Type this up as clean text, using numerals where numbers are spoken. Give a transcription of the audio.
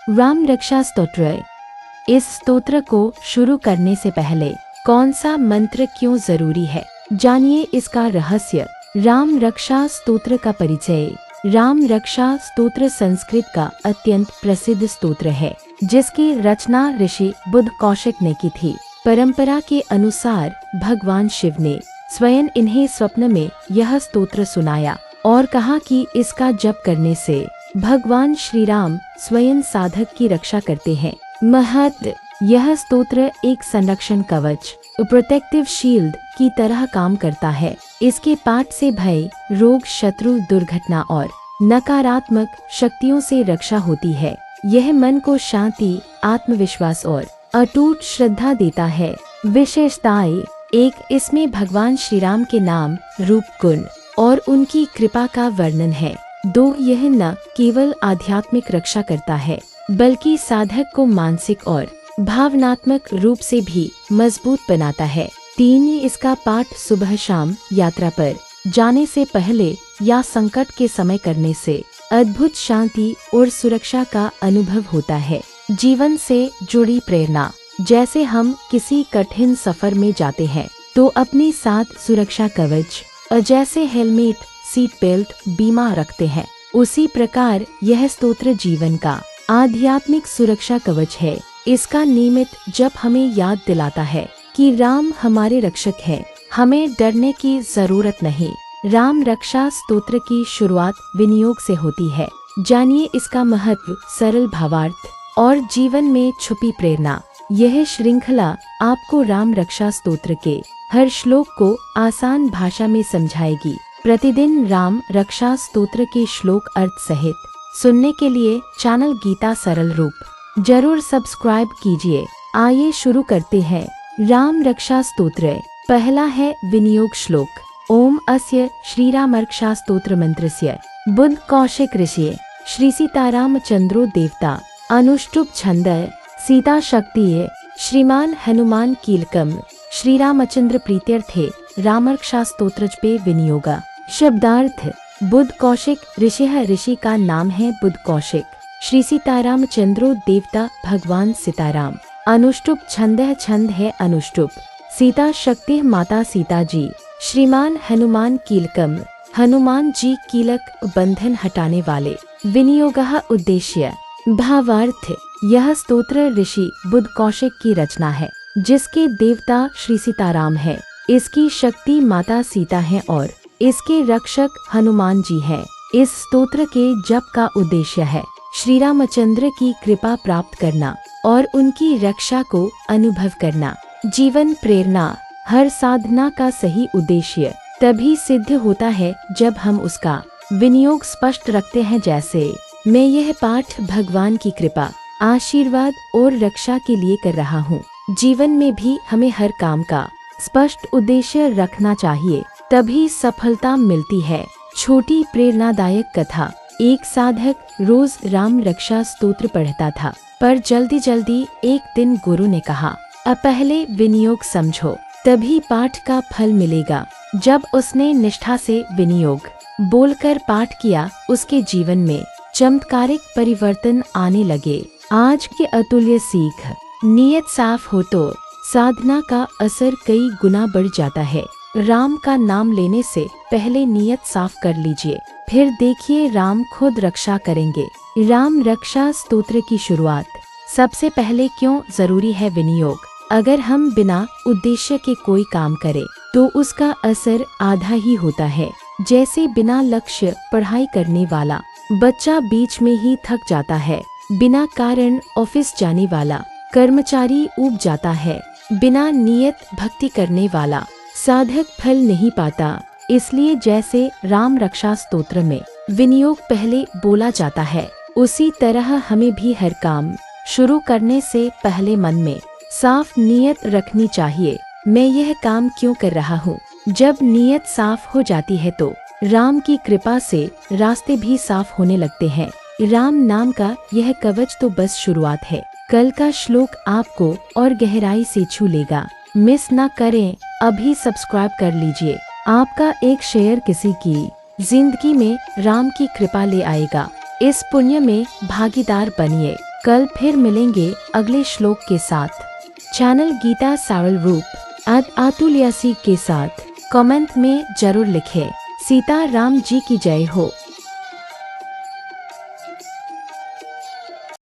राम रक्षा स्तोत्र। इस स्तोत्र को शुरू करने से पहले कौन सा मंत्र क्यों जरूरी है, जानिए इसका रहस्य। राम रक्षा स्तोत्र का परिचय। राम रक्षा स्तोत्र संस्कृत का अत्यंत प्रसिद्ध स्तोत्र है, जिसकी रचना ऋषि बुद्ध कौशिक ने की थी। परंपरा के अनुसार भगवान शिव ने स्वयं इन्हें स्वप्न में यह स्तोत्र सुनाया और कहा कि इसका जप करने से भगवान श्री राम स्वयं साधक की रक्षा करते हैं। महत्व। यह स्तोत्र एक संरक्षण कवच, प्रोटेक्टिव शील्ड की तरह काम करता है। इसके पाठ से भय, रोग, शत्रु, दुर्घटना और नकारात्मक शक्तियों से रक्षा होती है। यह मन को शांति, आत्मविश्वास और अटूट श्रद्धा देता है। विशेषताएं। एक, इसमें भगवान श्री राम के नाम, रूप, गुण और उनकी कृपा का वर्णन है। 2, यह न केवल आध्यात्मिक रक्षा करता है, बल्कि साधक को मानसिक और भावनात्मक रूप से भी मजबूत बनाता है। 3, इसका पाठ सुबह शाम, यात्रा पर जाने से पहले या संकट के समय करने से अद्भुत शांति और सुरक्षा का अनुभव होता है। जीवन से जुड़ी प्रेरणा। जैसे हम किसी कठिन सफर में जाते हैं तो अपने साथ सुरक्षा कवच, जैसे हेलमेट, सीट बेल्ट, बीमा रखते हैं, उसी प्रकार यह स्तोत्र जीवन का आध्यात्मिक सुरक्षा कवच है। इसका नियमित जप हमें याद दिलाता है कि राम हमारे रक्षक हैं, हमें डरने की जरूरत नहीं। राम रक्षा स्तोत्र की शुरुआत विनियोग से होती है, जानिए इसका महत्व, सरल भावार्थ और जीवन में छुपी प्रेरणा। यह श्रृंखला आपको राम रक्षा स्तोत्र के हर श्लोक को आसान भाषा में समझाएगी। प्रतिदिन राम रक्षा स्तोत्र के श्लोक अर्थ सहित सुनने के लिए चैनल गीता सरल रूप जरूर सब्सक्राइब कीजिए। आइए शुरू करते हैं। राम रक्षा स्तोत्र। पहला है विनियोग श्लोक। ओम अस्य श्रीराम रक्षा स्तोत्र मंत्रस्य बुद्ध कौशिक ऋषि श्री सीतारामचंद्रो देवता अनुष्टुप छंद सीता शक्ति श्रीमान हनुमान कीलकम श्री रामचंद्र प्रीत्यर्थे राम रक्षा स्तोत्र पे विनियोगा। शब्दार्थ। बुद्ध कौशिक ऋषि का नाम है बुद्ध कौशिक। श्री सीतारामचंद्रो देवता भगवान सीताराम। अनुष्टुप छंद है अनुष्टुप। सीता शक्ति माता सीता जी। श्रीमान हनुमान कीलकम हनुमान जी कीलक बंधन हटाने वाले। विनियोगः उद्देश्य। भावार्थ। यह स्तोत्र ऋषि बुद्ध कौशिक की रचना है, जिसके देवता श्री सीताराम है। इसकी शक्ति माता सीता है और इसके रक्षक हनुमान जी हैं। इस स्तोत्र के जप का उद्देश्य है श्री रामचंद्र की कृपा प्राप्त करना और उनकी रक्षा को अनुभव करना। जीवन प्रेरणा। हर साधना का सही उद्देश्य तभी सिद्ध होता है जब हम उसका विनियोग स्पष्ट रखते हैं। जैसे मैं यह पाठ भगवान की कृपा, आशीर्वाद और रक्षा के लिए कर रहा हूँ। जीवन में भी हमें हर काम का स्पष्ट उद्देश्य रखना चाहिए, तभी सफलता मिलती है। छोटी प्रेरणादायक कथा। एक साधक रोज राम रक्षा स्तोत्र पढ़ता था, पर जल्दी एक दिन गुरु ने कहा, अब पहले विनियोग समझो, तभी पाठ का फल मिलेगा। जब उसने निष्ठा से विनियोग बोलकर पाठ किया, उसके जीवन में चमत्कारिक परिवर्तन आने लगे। आज की अतुल्य सीख। नियत साफ हो तो साधना का असर कई गुना बढ़ जाता है। राम का नाम लेने से पहले नियत साफ कर लीजिए, फिर देखिए राम खुद रक्षा करेंगे। राम रक्षा स्तोत्र की शुरुआत। सबसे पहले क्यों जरूरी है विनियोग? अगर हम बिना उद्देश्य के कोई काम करें तो उसका असर आधा ही होता है। जैसे बिना लक्ष्य पढ़ाई करने वाला बच्चा बीच में ही थक जाता है, बिना कारण ऑफिस जाने वाला कर्मचारी ऊब जाता है, बिना नियत भक्ति करने वाला साधक फल नहीं पाता। इसलिए जैसे राम रक्षा स्तोत्र में विनियोग पहले बोला जाता है, उसी तरह हमें भी हर काम शुरू करने से पहले मन में साफ नियत रखनी चाहिए। मैं यह काम क्यों कर रहा हूँ? जब नियत साफ हो जाती है तो राम की कृपा से रास्ते भी साफ होने लगते हैं। राम नाम का यह कवच तो बस शुरुआत है। कल का श्लोक आपको और गहराई से छू लेगा। मिस ना करें, अभी सब्सक्राइब कर लीजिए। आपका एक शेयर किसी की जिंदगी में राम की कृपा ले आएगा। इस पुण्य में भागीदार बनिए। कल फिर मिलेंगे अगले श्लोक के साथ। चैनल गीता सारल रूप @ATULYASI के साथ कमेंट में जरूर लिखें। सीता राम जी की जय हो।